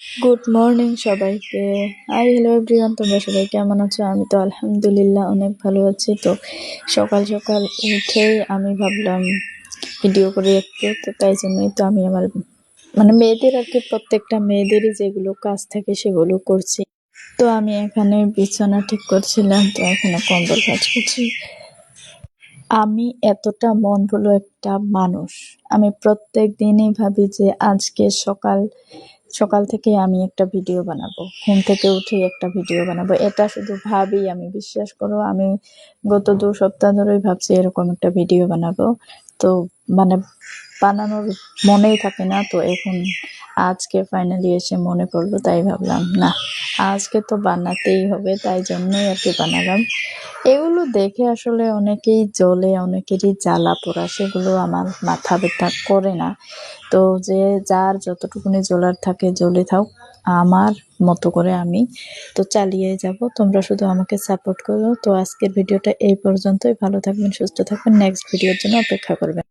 Good morning সবাইকে। Hi hello everyone, তোমরা সবাই কেমন আছো? আমি তো আলহামদুলিল্লাহ অনেক ভালো আছি। তো সকাল সকাল উঠেই আমি ভাবলাম ভিডিও করি একটু, তো তাই জন্যই তো আমি আমার মেয়েদের আর কি, প্রত্যেকটা মেয়েদেরই যেগুলো কাজ থাকে সেগুলো করছি। তো আমি এখানে বিছানা ঠিক করছিলাম, তো এখানে কম্বল ভাঁজ করছি। আমি এতটা মন ভুলো একটা মানুষ, আমি প্রত্যেক দিনই ভাবি যে আজকে সকাল সকাল থেকে আমি একটা ভিডিও বানাবো, ঘুম থেকে উঠেই একটা ভিডিও বানাবো। এটা শুধু ভাবি, আমি বিশ্বাস করো আমি গত 2 সপ্তাহ ধরেই ভাবছি এরকম একটা ভিডিও বানাবো। তো মানে বানানোর মনেই থাকে না। তো এখন আজকে ফাইনালি এসে মনে পড়লো, তাই ভাবলাম না, আজকে তো বানাতেই হবে, তাই জন্যই আর কি বানালাম। এগুলো দেখে আসলে অনেকেই জ্বলে, অনেকেরই জ্বালা পোড়া, সেগুলো আমার মাথা ব্যথা করে না। তো যে যার যতটুকুনি জ্বলার থাকে জ্বলে থাক, আমার মতো করে আমি তো চালিয়ে যাব। তোমরা শুধু আমাকে সাপোর্ট করো। তো আজকের ভিডিওটা এই পর্যন্তই। ভালো থাকবেন, সুস্থ থাকবেন, নেক্সট ভিডিওর জন্য অপেক্ষা করবেন।